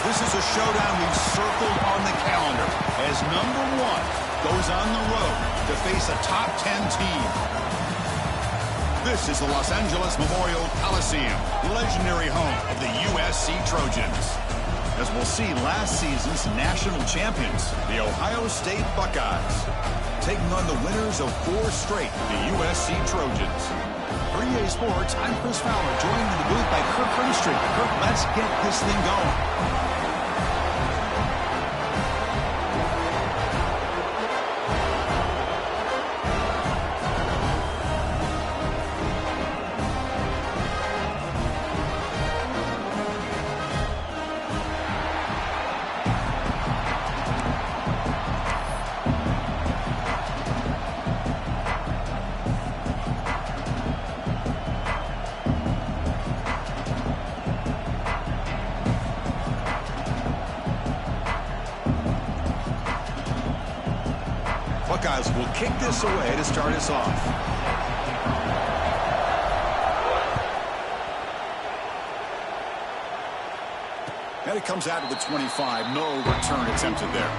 This is a showdown we've circled on the calendar as number 1 goes on the road to face a top 10 team. This is the Los Angeles Memorial Coliseum, legendary home of the USC Trojans. As we'll see last season's national champions, the Ohio State Buckeyes, taking on the winners of 4 straight, the USC Trojans. For EA Sports, I'm Chris Fowler, joined in the booth by Kirk Herbstreit. Kirk, let's get this thing going. Buckeyes will kick this away to start us off. And it comes out of the 25. No return attempted there.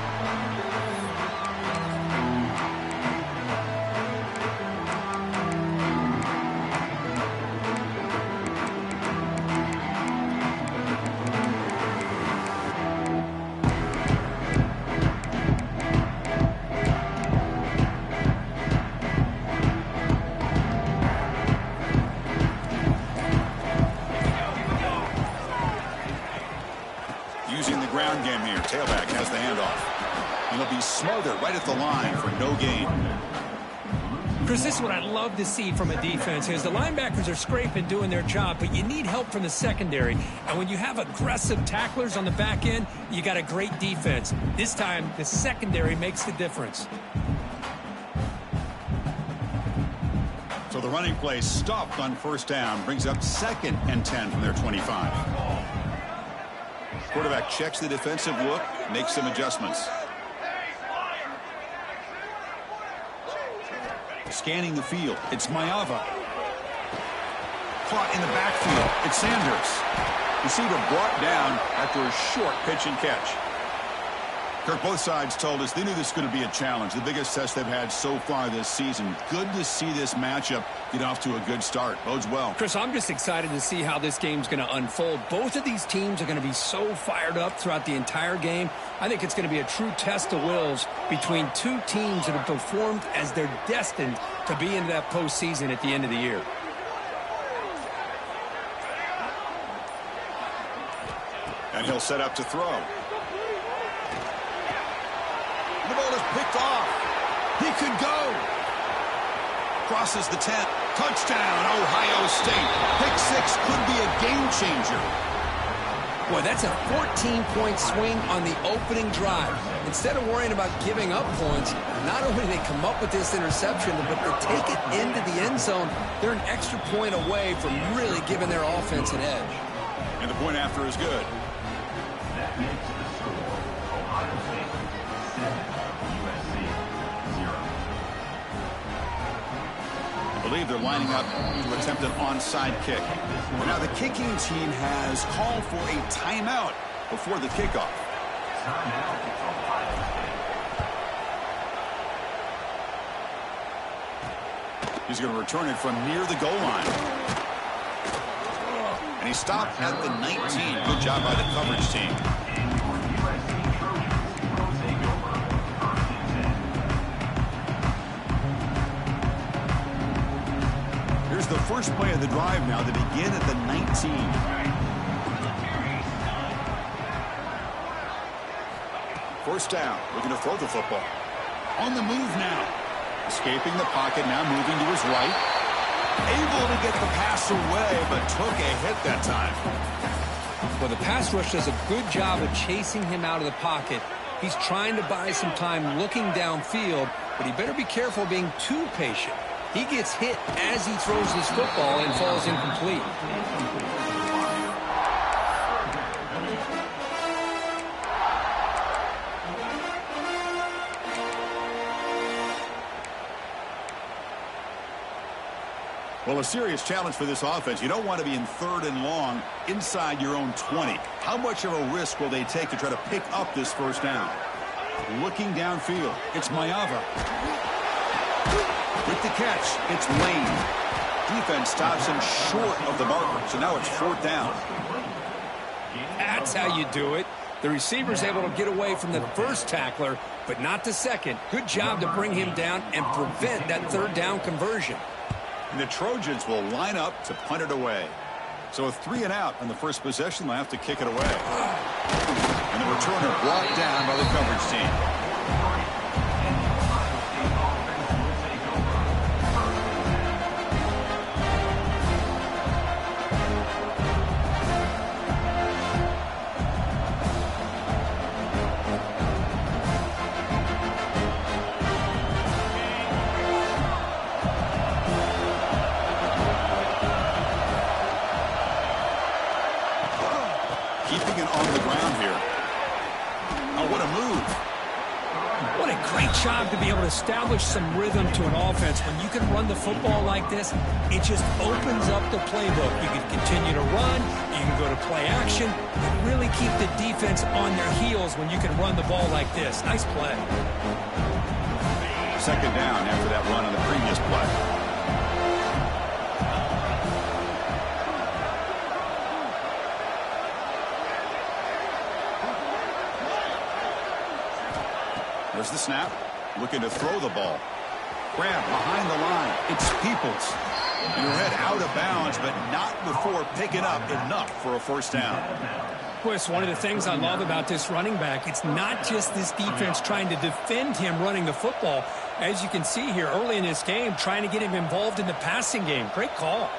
Using the ground game here. Tailback has the handoff. And he'll be smothered right at the line for no gain. Chris, this is what I'd love to see from a defense is the linebackers are scraping, doing their job, but you need help from the secondary. And when you have aggressive tacklers on the back end, you got a great defense. This time, the secondary makes the difference. So the running play stopped on first down, brings up 2nd and 10 from their 25. Quarterback checks the defensive look, makes some adjustments. Scanning the field, it's Maiava. Caught in the backfield, it's Sanders. Receiver brought down after a short pitch and catch. Kirk, both sides told us they knew this was going to be a challenge, the biggest test they've had so far this season. Good to see this matchup get off to a good start. Bodes well. Chris, I'm just excited to see how this game's going to unfold. Both of these teams are going to be so fired up throughout the entire game. I think it's going to be a true test of wills between two teams that have performed as they're destined to be into that postseason at the end of the year. And he'll set up to throw. The ball is picked off. He could go. Crosses the 10. Touchdown, Ohio State. Pick 6 could be a game changer. Boy, that's a 14-point swing on the opening drive. Instead of worrying about giving up points, not only do they come up with this interception, but they take it into the end zone. They're an extra point away from really giving their offense an edge. And the point after is good. That makes the score Ohio State 7, USC 0. I believe they're lining up to attempt an onside kick. Now the kicking team has called for a timeout before the kickoff. He's going to return it from near the goal line. And he stopped at the 19. Good job by the coverage team. Here's the first play of the drive now to begin at the 19. First down, looking to throw the football. On the move now. Escaping the pocket, now moving to his right. Able to get the pass away, but took a hit that time. Well, the pass rush does a good job of chasing him out of the pocket. He's trying to buy some time looking downfield, but he better be careful being too patient. He gets hit as he throws this football and falls incomplete. Well, a serious challenge for this offense. You don't want to be in 3rd and long inside your own 20. How much of a risk will they take to try to pick up this first down? Looking downfield, it's Mayava. With the catch, it's Lane. Defense stops him short of the marker, so now it's 4th down. That's how you do it. The receiver's able to get away from the first tackler, but not the second. Good job to bring him down and prevent that 3rd down conversion. And the Trojans will line up to punt it away. So a 3 and out on the first possession. They'll have to kick it away. And the returner blocked down by the coverage team. Keeping it on the ground here. Oh, what a move. What a great job to be able to establish some rhythm to an offense. When you can run the football like this, it just opens up the playbook. You can continue to run, you can go to play action, and really keep the defense on their heels when you can run the ball like this. Nice play. 2nd down after that run on the previous play. There's the snap. Looking to throw the ball. Grab behind the line. It's Peoples. And your head out of bounds, but not before picking up enough for a 1st down. Boy, it's one of the things I love about this running back. It's not just this defense trying to defend him running the football. As you can see here early in this game, trying to get him involved in the passing game. Great call.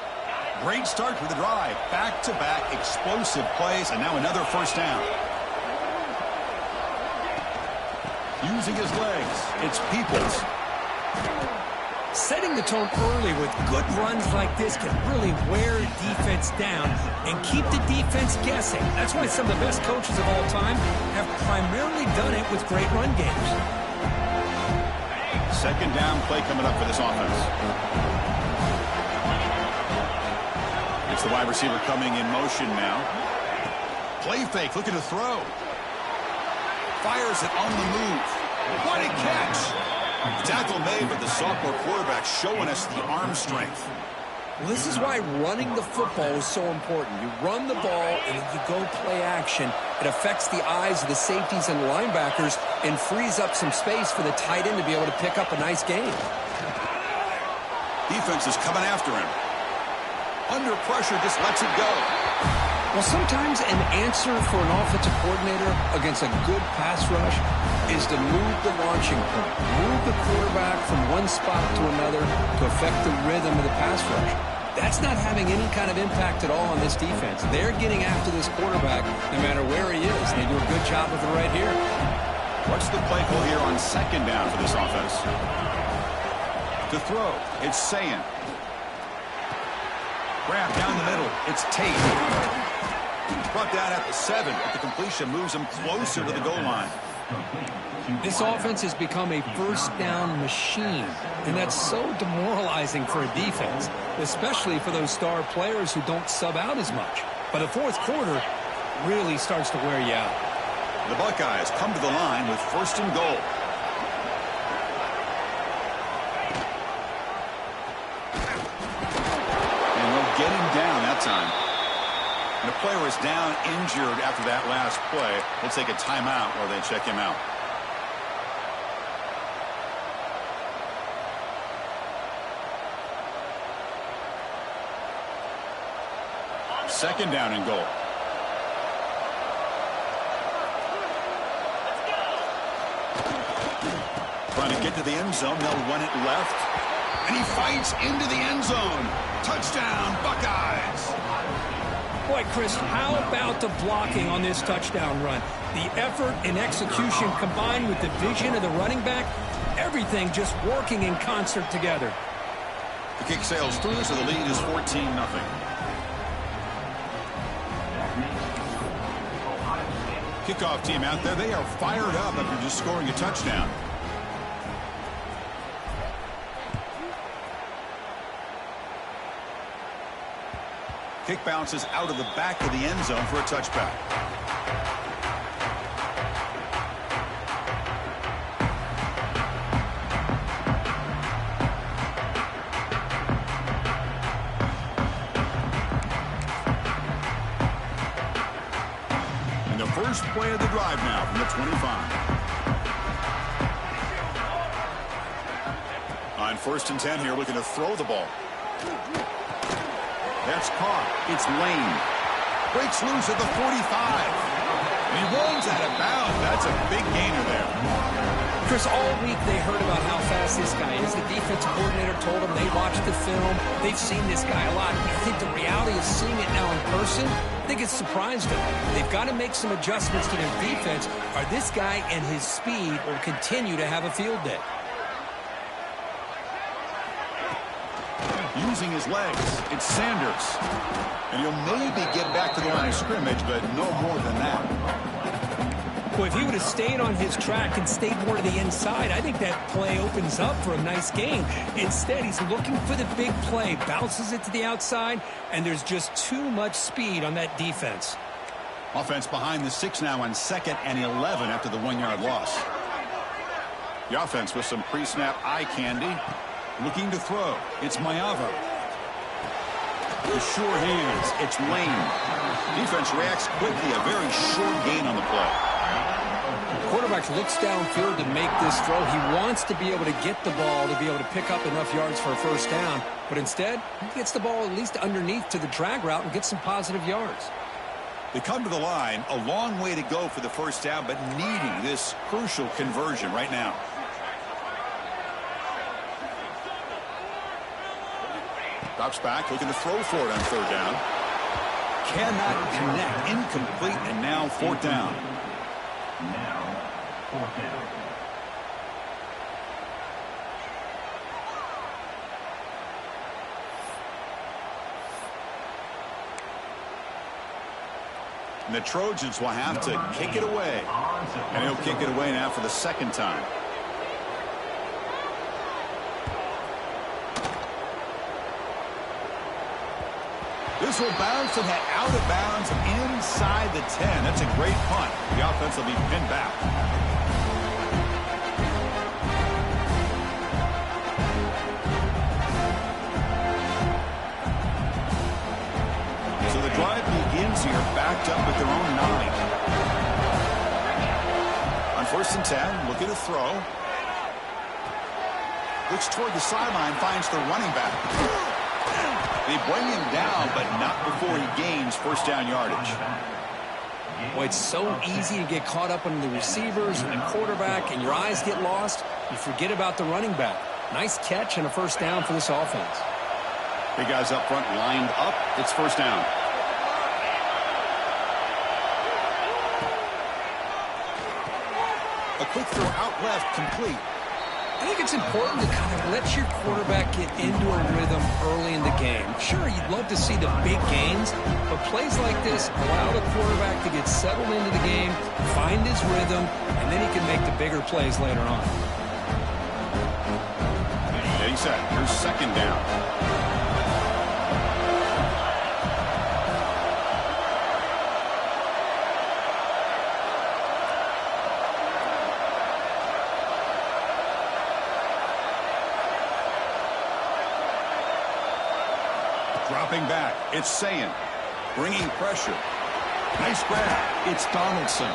Great start for the drive. Back-to-back explosive plays, and now another 1st down. Using his legs, it's Peoples. Setting the tone early with good runs like this can really wear defense down and keep the defense guessing. That's why some of the best coaches of all time have primarily done it with great run games. 2nd down play coming up for this offense. It's the wide receiver coming in motion now. Play fake, looking to throw. Fires it on the move. What a catch. Tackle made, but the sophomore quarterback showing us the arm strength. Well, this is why running the football is so important. You run the ball, and if you go play action, it affects the eyes of the safeties and linebackers and frees up some space for the tight end to be able to pick up a nice gain. Defense is coming after him. Under pressure, just lets it go. Well, sometimes an answer for an offensive coordinator against a good pass rush is to move the launching point, move the quarterback from one spot to another to affect the rhythm of the pass rush. That's not having any kind of impact at all on this defense. They're getting after this quarterback no matter where he is. They do a good job of it right here. What's the play call here on 2nd down for this offense? To throw, it's Sayan. Grab down the middle, it's Tate. Brought down at the 7, but the completion moves him closer to the goal line. This offense has become a 1st down machine, and that's so demoralizing for a defense, especially for those star players who don't sub out as much. But the 4th quarter really starts to wear you out. The Buckeyes come to the line with 1st and goal. And they'll get him down that time. And the player is down injured after that last play. We'll take a timeout while they check him out. Second down and goal. Trying to get to the end zone. They'll run it left. And he fights into the end zone. Touchdown, Buckeyes. Boy, Chris, how about the blocking on this touchdown run? The effort and execution combined with the vision of the running back, everything just working in concert together. The kick sails through, so the lead is 14-0. Kickoff team out there, they are fired up after just scoring a touchdown. Kick bounces out of the back of the end zone for a touchback. And the first play of the drive now from the 25. On 1st and 10 here, looking to throw the ball. That's caught. It's Lane. Breaks loose at the 45. And he runs out of bounds. That's a big gainer there. Chris, all week they heard about how fast this guy is. The defensive coordinator told them they watched the film. They've seen this guy a lot. I think the reality of seeing it now in person, I think it's surprised them. They've got to make some adjustments to their defense, or this guy and his speed will continue to have a field day. Using his legs, it's Sanders. And he'll maybe get back to the line of scrimmage, but no more than that. Well, if he would have stayed on his track and stayed more to the inside, I think that play opens up for a nice gain. Instead, he's looking for the big play, bounces it to the outside, and there's just too much speed on that defense. Offense behind the 6 now on 2nd and 11 after the 1-yard loss. The offense with some pre-snap eye candy. Looking to throw. It's Maeva. The sure hands. It's Lane. Defense reacts quickly. A very short gain on the play. The quarterback looks downfield to make this throw. He wants to be able to get the ball to be able to pick up enough yards for a first down. But instead, he gets the ball at least underneath to the drag route and gets some positive yards. They come to the line. A long way to go for the first down, but needing this crucial conversion right now. Drops back, looking to throw for it on 3rd down. Cannot connect. Incomplete, and now 4th down. Now, 4th down. And the Trojans will have to kick it away. And he'll kick it away now for the 2nd time. This will bounce and head out of bounds inside the 10. That's a great punt. The offense will be pinned back. So the drive begins here, backed up at their own 9. On 1st and 10, looking to throw. Looks toward the sideline, finds the running back. They bring him down, but not before he gains first down yardage. Boy, it's so easy to get caught up on the receivers and the quarterback, and your eyes get lost. You forget about the running back. Nice catch and a first down for this offense. Big guys up front lined up. It's first down. A quick throw out left, complete. I think it's important to kind of let your quarterback get into a rhythm early in the game. Sure, you'd love to see the big gains, but plays like this allow the quarterback to get settled into the game, find his rhythm, and then he can make the bigger plays later on. Getting set. Here's 2nd down. Dropping back, it's Sayin. Bringing pressure. Nice grab. It's Donaldson.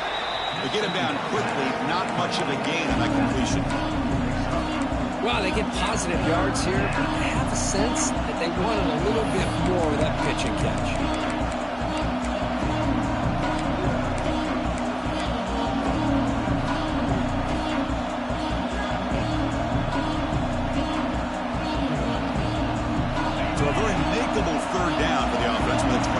They get him down quickly. Not much of a gain on that completion. Wow, they get positive yards here, but I have a sense that they wanted a little bit more of that pitch and catch. So a very makeable 3rd down for the offense with a 29.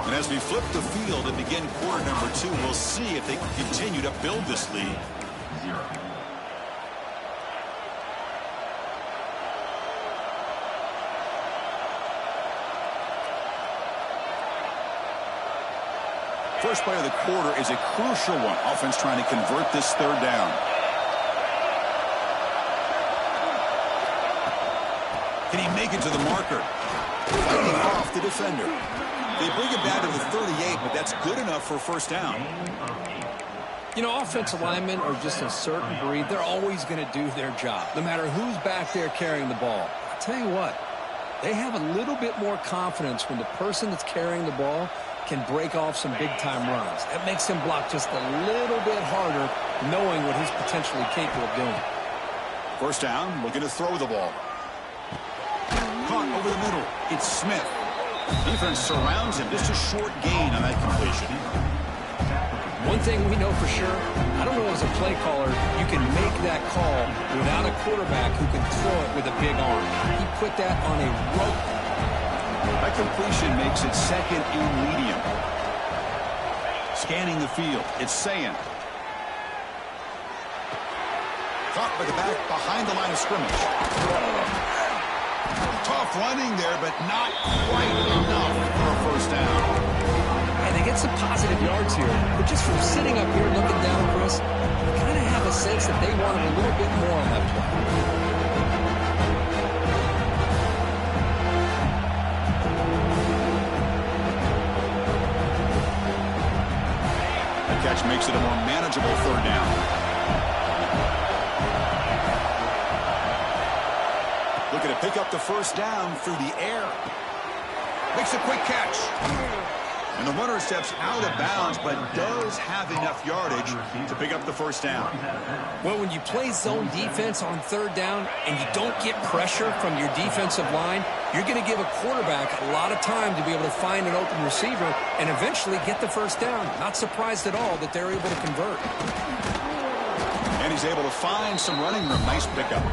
And as we flip the field and begin quarter number 2, we'll see if they can continue to build this lead. 0. first play of the quarter is a crucial one. Offense trying to convert this third down. Can he make it to the marker? Fighting off the defender. They bring it down to the 38, but that's good enough for a first down. You know, offensive linemen are just a certain breed. They're always going to do their job, no matter who's back there carrying the ball. I'll tell you what, they have a little bit more confidence when the person that's carrying the ball can break off some big-time runs. That makes him block just a little bit harder, knowing what he's potentially capable of doing. First down, looking to throw the ball. Caught over the middle. It's Smith. Defense surrounds him. Just a short gain on that completion. One thing we know for sure, I don't know as a play caller, you can make that call without a quarterback who can throw it with a big arm. He put that on a rope. That completion makes it second and medium. Scanning the field. It's Sayin. Caught by the back behind the line of scrimmage. Tough running there, but not quite enough for a first down. And they get some positive yards here, but just from sitting up here looking down, Chris, you kind of have a sense that they wanted a little bit more on that play. The catch makes it a more manageable third down. Looking to pick up the first down through the air. Makes a quick catch. And the runner steps out of bounds, but does have enough yardage to pick up the first down. Well, when you play zone defense on third down and you don't get pressure from your defensive line, you're going to give a quarterback a lot of time to be able to find an open receiver and eventually get the first down. Not surprised at all that they're able to convert. And he's able to find some running room. Nice pickup.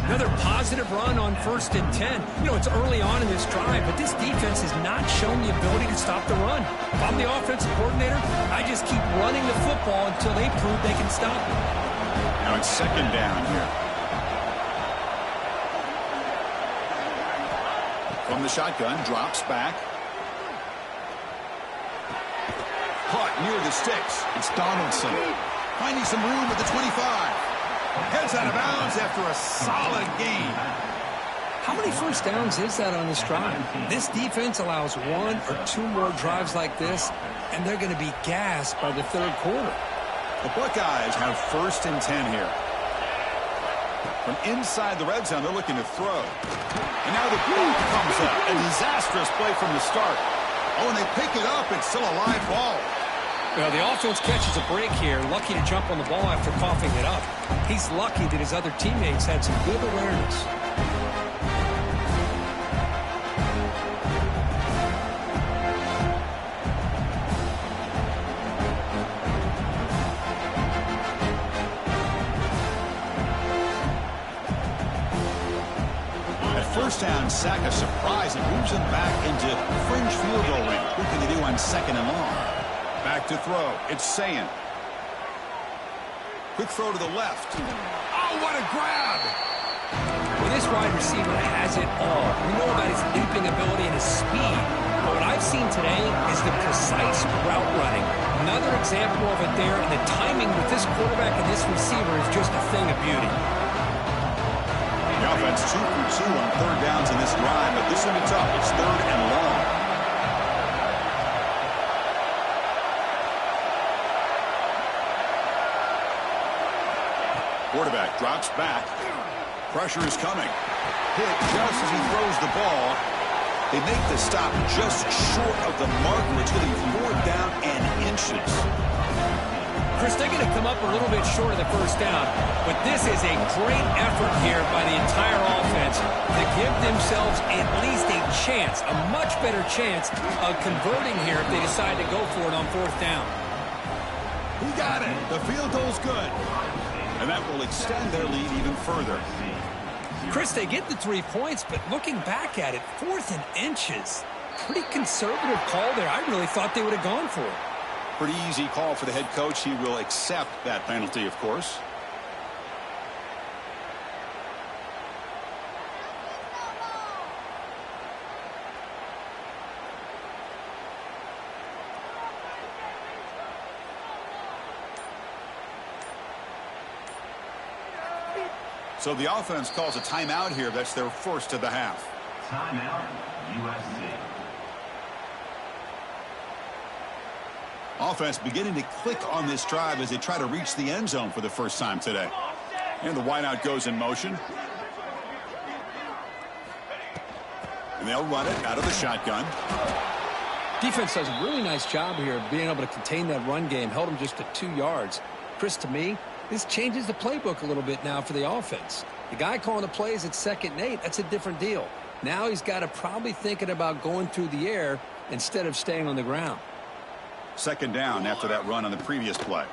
Another positive run on 1st and 10. You know, it's early on in this drive, but this defense has not shown the ability to stop the run. If I'm the offensive coordinator, I just keep running the football until they prove they can stop it. Now it's second down here. From the shotgun, drops back. Caught near the sticks. It's Donaldson. Finding some room at the 25. Heads out of bounds after a solid gain. How many first downs is that on this drive? This defense allows one or two more drives like this, and they're going to be gassed by the third quarter. The Buckeyes have 1st and 10 here. From inside the red zone, they're looking to throw. And now the ball comes up. A disastrous play from the start. Oh, and they pick it up. It's still a live ball. Well, the offense catches a break here. Lucky to jump on the ball after coughing it up. He's lucky that his other teammates had some good awareness. At first down, sack a surprise and moves him back into fringe field goal range. What can they do on 2nd and long? Back to throw. It's Sayin. Quick throw to the left. Oh, what a grab! Well, this wide receiver has it all. We know about his leaping ability and his speed. But what I've seen today is the precise route running. Another example of it there, and the timing with this quarterback and this receiver is just a thing of beauty. The offense 2 for 2 on third downs in this drive, but this will be tough. It's 3rd and long. Quarterback drops back. Pressure is coming. Hit just as he throws the ball. They make the stop just short of the marker. It's going to be 4th down and inches. Chris, they're going to come up a little bit short of the first down, but this is a great effort here by the entire offense to give themselves at least a chance, a much better chance of converting here if they decide to go for it on 4th down. He got it. The field goal's good. And that will extend their lead even further. Chris, they get the 3 points, but looking back at it, 4th and inches. Pretty conservative call there. I really thought they would have gone for it. Pretty easy call for the head coach. He will accept that penalty, of course. So the offense calls a timeout here. That's their first of the half. Timeout, USC. Offense beginning to click on this drive as they try to reach the end zone for the first time today. And the wideout goes in motion. And they'll run it out of the shotgun. Defense does a really nice job here of being able to contain that run game. Held them just to 2 yards. Chris, to me, this changes the playbook a little bit now for the offense. The guy calling the plays at 2nd and 8, that's a different deal. Now he's got to probably thinking about going through the air instead of staying on the ground. 2nd down after that run on the previous play.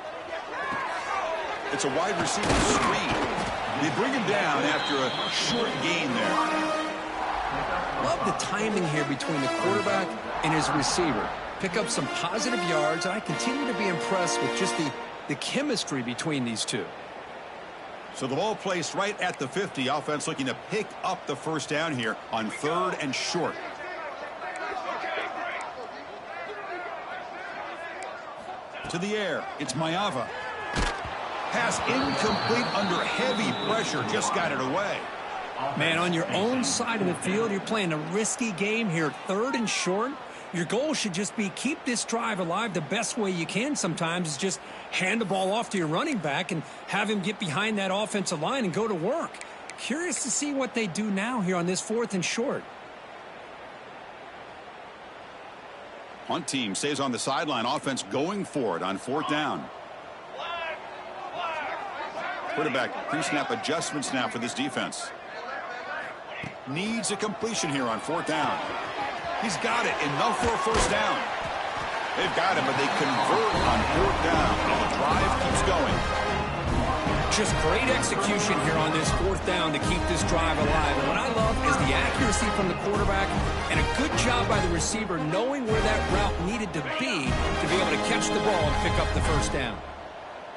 It's a wide receiver screen. They bring him down after a short gain there. Love the timing here between the quarterback and his receiver. Pick up some positive yards, and I continue to be impressed with just the chemistry between these two. So the ball placed right at the 50. Offense looking to pick up the first down here on 3rd and short. To the air, it's Mayava. Pass incomplete under heavy pressure, just got it away. Man, on your own side of the field, you're playing a risky game here, 3rd and short. Your goal should just be keep this drive alive. The best way you can sometimes is just hand the ball off to your running back and have him get behind that offensive line and go to work. Curious to see what they do now here on this 4th and short. Punt team stays on the sideline. Offense going for it on 4th down. Quarterback pre-snap adjustments now for this defense. Needs a completion here on 4th down. He's got it. Enough for a first down. They've got it, but they convert on 4th down. And the drive keeps going. Just great execution here on this 4th down to keep this drive alive. And what I love is the accuracy from the quarterback and a good job by the receiver knowing where that route needed to be able to catch the ball and pick up the first down.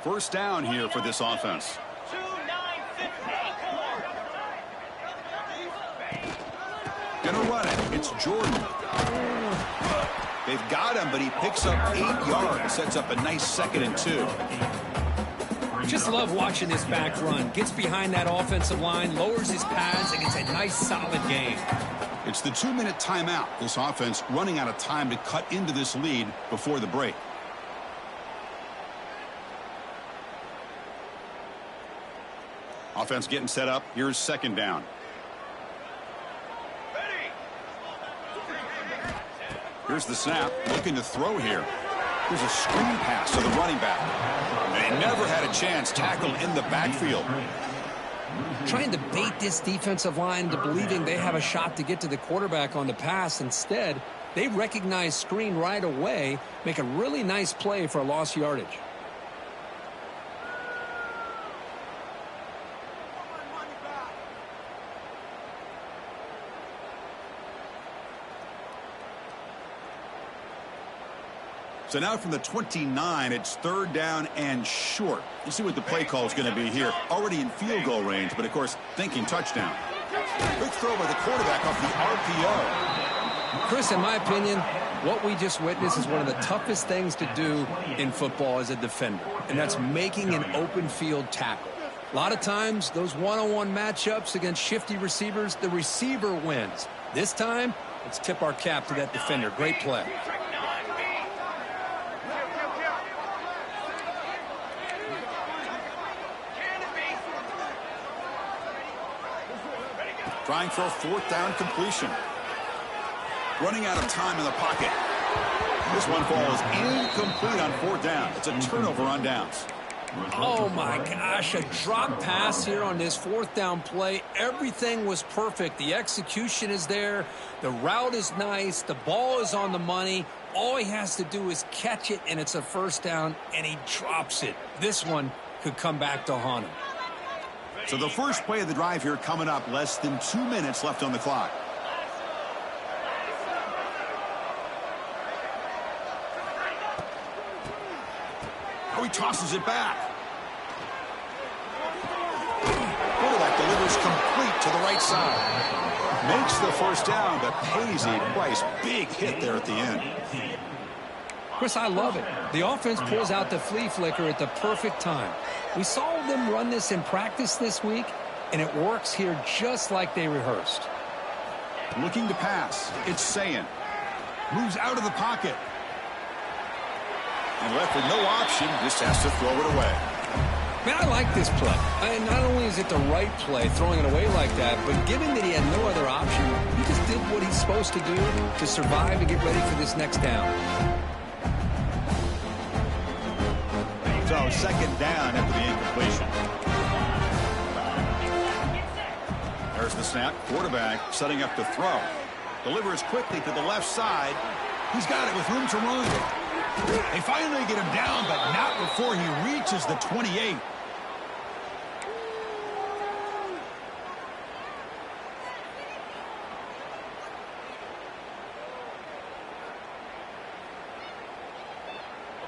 First down here for this offense. Gonna run it. It's Jordan. They've got him, but he picks up 8 yards. Sets up a nice 2nd and 2. Just love watching this back run. Gets behind that offensive line, lowers his pads, and gets a nice solid gain. It's the 2-minute timeout. This offense running out of time to cut into this lead before the break. Offense getting set up. Here's 2nd down. Here's the snap. Looking to throw here. Here's a screen pass to the running back. And he never had a chance. Tackled in the backfield. Trying to bait this defensive line into believing they have a shot to get to the quarterback on the pass. Instead, they recognize screen right away. Make a really nice play for a lost yardage. So now from the 29, it's 3rd down and short. You see what the play call is going to be here. Already in field goal range, but of course, thinking touchdown. Quick throw by the quarterback off the RPO. Chris, in my opinion, what we just witnessed is one of the toughest things to do in football as a defender, and that's making an open field tackle. A lot of times, those one-on-one matchups against shifty receivers, the receiver wins. This time, let's tip our cap to that defender. Great play. Trying for a 4th down completion. Running out of time in the pocket. This one falls incomplete on 4th down. It's a turnover on downs. Oh, my gosh. A drop pass here on this 4th down play. Everything was perfect. The execution is there. The route is nice. The ball is on the money. All he has to do is catch it, and it's a first down, and he drops it. This one could come back to haunt him. So the first play of the drive here coming up. Less than 2 minutes left on the clock. Oh, he tosses it back. Quarterback delivers complete to the right side. Makes the first down, but pays a price. Big hit there at the end. Chris, I love it. The offense pulls out the flea flicker at the perfect time. We saw them run this in practice this week. and it works here just like they rehearsed. Looking to pass. It's Sayin. Moves out of the pocket. And left with no option, just has to throw it away. Man, I like this play. And not only is it the right play, throwing it away like that, but given that he had no other option, he just did what he's supposed to do to survive and get ready for this next down. So, second down after the incompletion. There's the snap. Quarterback setting up to throw. Delivers quickly to the left side. He's got it with room to run. They finally get him down, but not before he reaches the 28.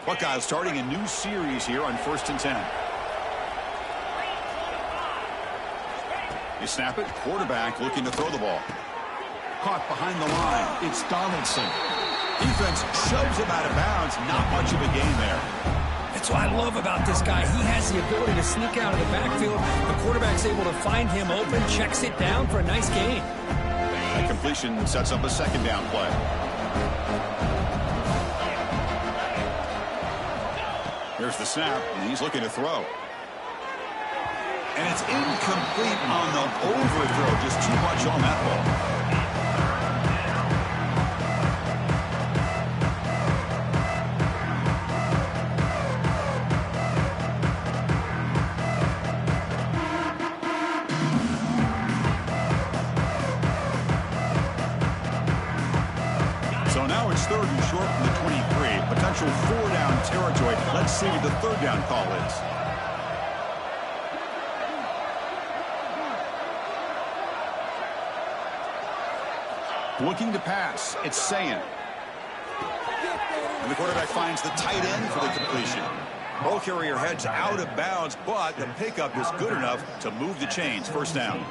Buckeyes starting a new series here on 1st and 10. They snap it. Quarterback looking to throw the ball. Caught behind the line. It's Donaldson. Defense shoves him out of bounds. Not much of a gain there. That's what I love about this guy. He has the ability to sneak out of the backfield. The quarterback's able to find him open, checks it down for a nice gain. That completion sets up a second down play. Here's the snap, and he's looking to throw. And it's incomplete on the overthrow. Just too much on that ball. So now it's 3rd and short from the 23. Potential 4-down territory. Let's see what the 3rd down call is. Looking to pass. It's Sayin. And the quarterback finds the tight end for the completion. Ball carrier heads out of bounds, but the pickup is good enough to move the chains. 1st down.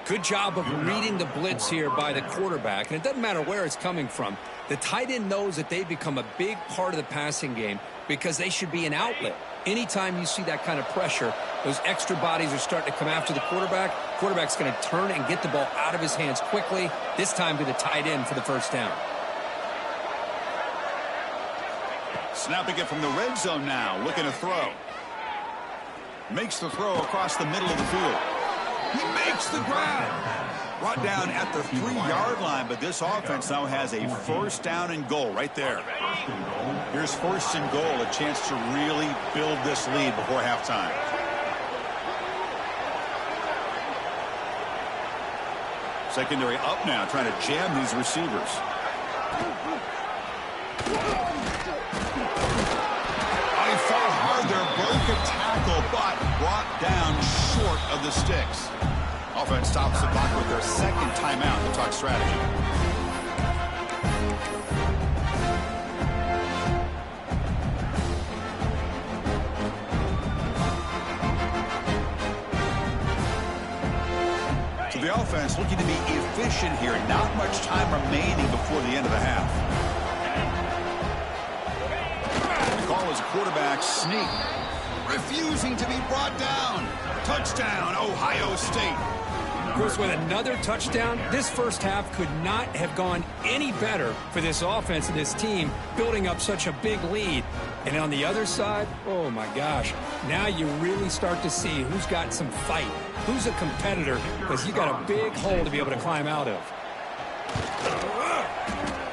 Good job of reading the blitz here by the quarterback, and it doesn't matter where it's coming from. The tight end knows that they become a big part of the passing game because they should be an outlet. Anytime you see that kind of pressure, those extra bodies are starting to come after the quarterback. Quarterback's going to turn and get the ball out of his hands quickly, this time to the tight end for the 1st down. Snapping it from the red zone now, looking to throw. Makes the throw across the middle of the field. He makes the grab. Brought down at the 3-yard line, but this offense now has a 1st down and goal right there. Here's 1st and goal, a chance to really build this lead before halftime. Secondary up now, trying to jam these receivers. I fought hard there, broke a tackle, but brought down short of the sticks. Offense stops the clock with their 2nd timeout to talk strategy. So the offense looking to be efficient here. Not much time remaining before the end of the half. The call is a quarterback sneak. Refusing to be brought down. Touchdown, Ohio State. Of course, with another touchdown, this 1st half could not have gone any better for this offense and this team, building up such a big lead. And on the other side, oh my gosh, now you really start to see who's got some fight, who's a competitor, because you got a big hole to be able to climb out of.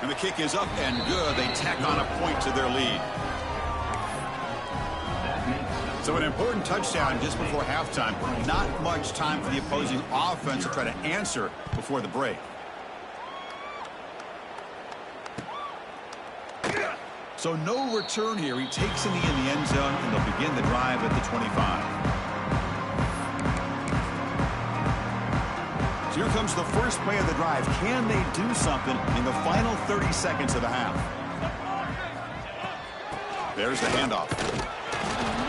And the kick is up and good. They tack on a point to their lead. So an important touchdown just before halftime. Not much time for the opposing offense to try to answer before the break. So no return here. He takes in the end zone, and they'll begin the drive at the 25. So here comes the first play of the drive. Can they do something in the final 30 seconds of the half? There's the handoff.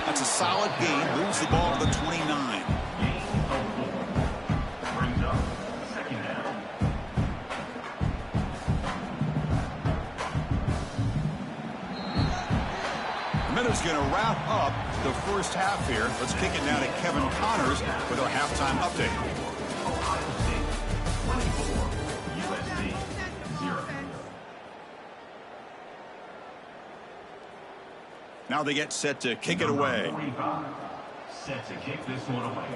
That's a solid gain. Moves the ball to the 29. Brings up 2nd down. That is going to wrap up the first half here. Let's kick it now to Kevin Connors with our halftime update. Ohio State 24, USC 0. Now they get set to kick it away. 45, set to kick this one away.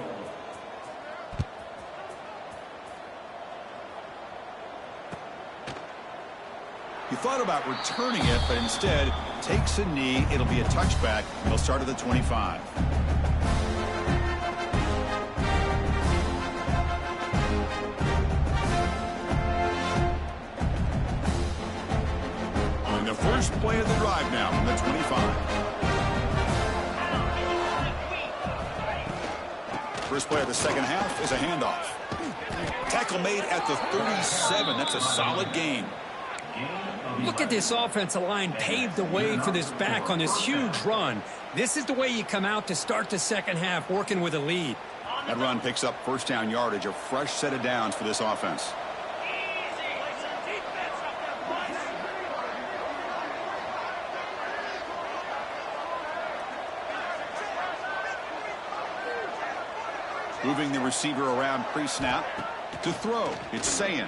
He thought about returning it, but instead takes a knee. It'll be a touchback. He'll start at the 25. On the first play of the drive now from the 25. First play of the second half is a handoff. Tackle made at the 37. That's a solid gain. Look at this offensive line paved the way for this back on this huge run. This is the way you come out to start the second half, working with a lead. That run picks up first down yardage, a fresh set of downs for this offense. Moving the receiver around pre-snap to throw. It's Sayin.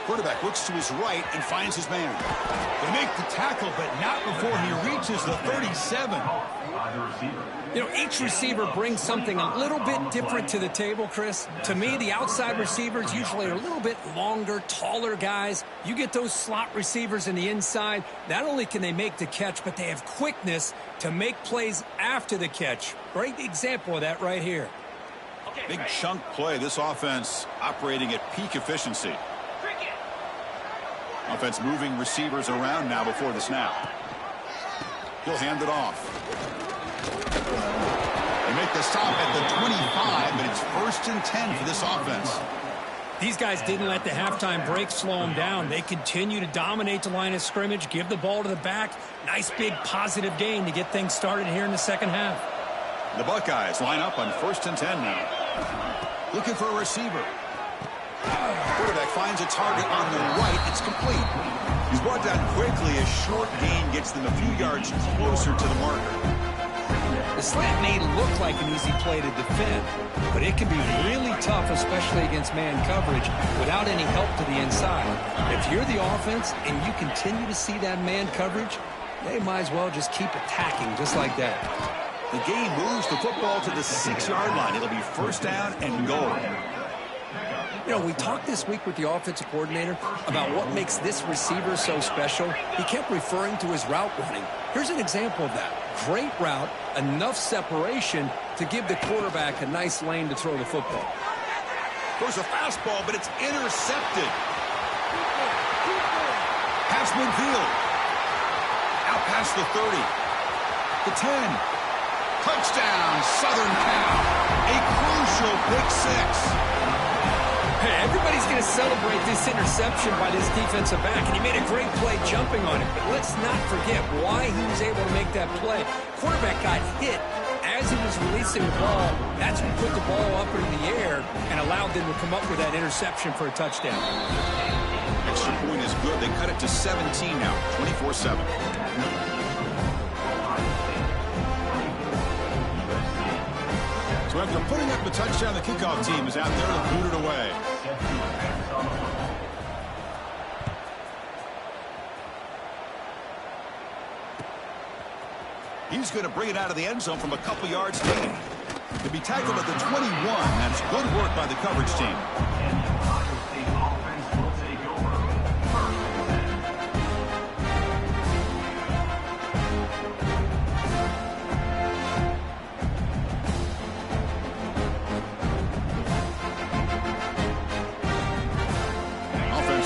Quarterback looks to his right and finds his man. They make the tackle, but not before he reaches the 37. You know, each receiver brings something a little bit different to the table, Chris. To me, the outside receivers usually are a little bit longer, taller guys. You get those slot receivers in the inside, not only can they make the catch, but they have quickness to make plays after the catch. Great example of that right here. Big chunk play. This offense operating at peak efficiency. Offense moving receivers around now before the snap. He'll hand it off. They make the stop at the 25, but it's 1st and 10 for this offense. These guys didn't let the halftime break slow them down. They continue to dominate the line of scrimmage, give the ball to the back. Nice big positive gain to get things started here in the second half. The Buckeyes line up on 1st and 10 now. Looking for a receiver. Quarterback finds a target on the right. It's complete. He's brought down quickly. A short gain gets them a few yards closer to the marker. The slant may look like an easy play to defend, but it can be really tough, especially against man coverage, without any help to the inside. If you're the offense and you continue to see that man coverage, they might as well just keep attacking just like that. The game moves the football to the 6-yard line. It'll be first down and goal. You know, we talked this week with the offensive coordinator about what makes this receiver so special. He kept referring to his route running. Here's an example of that. Great route, enough separation to give the quarterback a nice lane to throw the football. There's a fastball, but it's intercepted. Past midfield. Out past the 30. The 10. Touchdown, Southern Cal. A crucial pick six. Hey, everybody's going to celebrate this interception by this defensive back, and he made a great play jumping on it. But let's not forget why he was able to make that play. Quarterback got hit as he was releasing the ball. That's what put the ball up in the air and allowed them to come up with that interception for a touchdown. Extra point is good. They cut it to 17 now, 24-7. So after putting up the touchdown, the kickoff team is out there to boot it away. He's going to bring it out of the end zone from a couple yards deep. To be tackled at the 21, that's good work by the coverage team.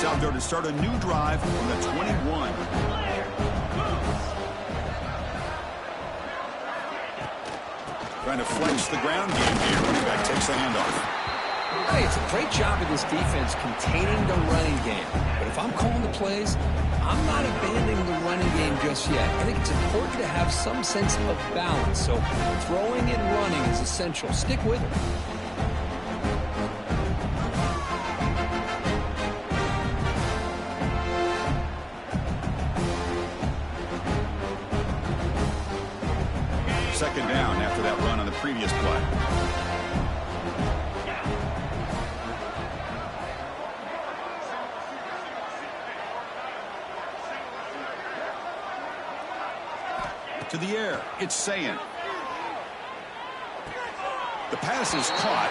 Out there to start a new drive from the 21. Trying to flex the ground game here. Running back takes the handoff. Hey, it's a great job of this defense containing the running game. But if I'm calling the plays, I'm not abandoning the running game just yet. I think it's important to have some sense of balance. So throwing and running is essential. Stick with it. second down after that run on the previous play. To the air, it's Sayin. The pass is caught.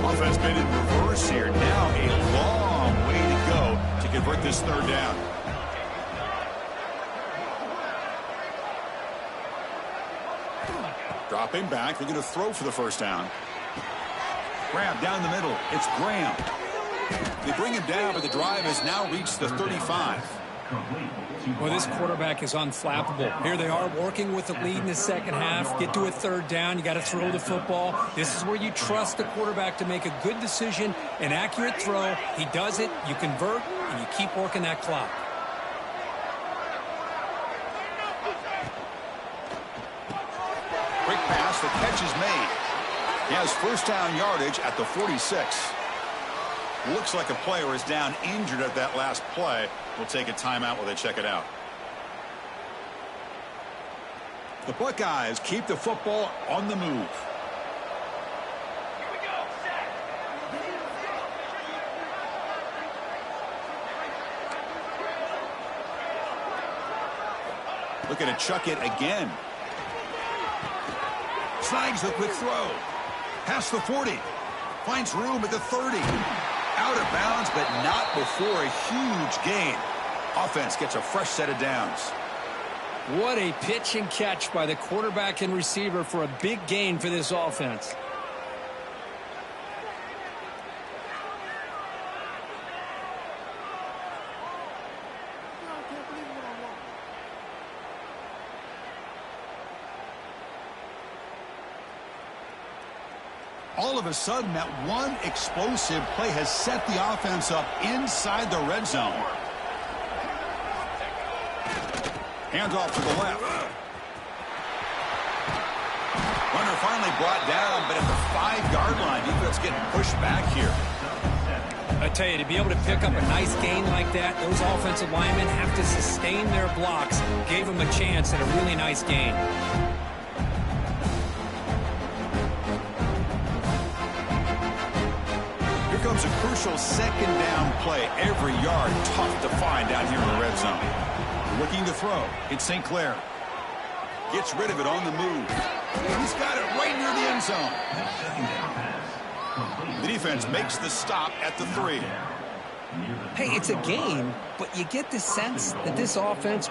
Offense been in reverse here. Now a long way to go to convert this third down. Dropping back, they're going to throw for the first down. Grab down the middle. It's Graham. They bring him down, but the drive has now reached the 35. Well, this quarterback is unflappable. Here they are working with the lead in the second half. Get to a third down. You got to throw the football. This is where you trust the quarterback to make a good decision, an accurate throw. He does it. You convert, and you keep working that clock. Quick pass. The catch is made. He has first down yardage at the 46. Looks like a player is down injured at that last play. We'll take a timeout while they check it out. The Buckeyes keep the football on the move. Looking to chuck it again. Snags the quick throw. Past the 40. Finds room at the 30. Out of bounds, but not before a huge gain. Offense gets a fresh set of downs. What a pitch and catch by the quarterback and receiver for a big gain for this offense. All of a sudden, that one explosive play has set the offense up inside the red zone. Handoff to the left. Runner finally brought down, but at the 5-yard line, defense getting pushed back here. I tell you, to be able to pick up a nice gain like that, those offensive linemen have to sustain their blocks. Gave them a chance at a really nice gain. Here comes a crucial second down play. Every yard tough to find down here in the red zone. Looking to throw. It's St. Clair. Gets rid of it on the move. He's got it right near the end zone. The defense makes the stop at the 3. Hey, it's a game, but you get the sense that this offense...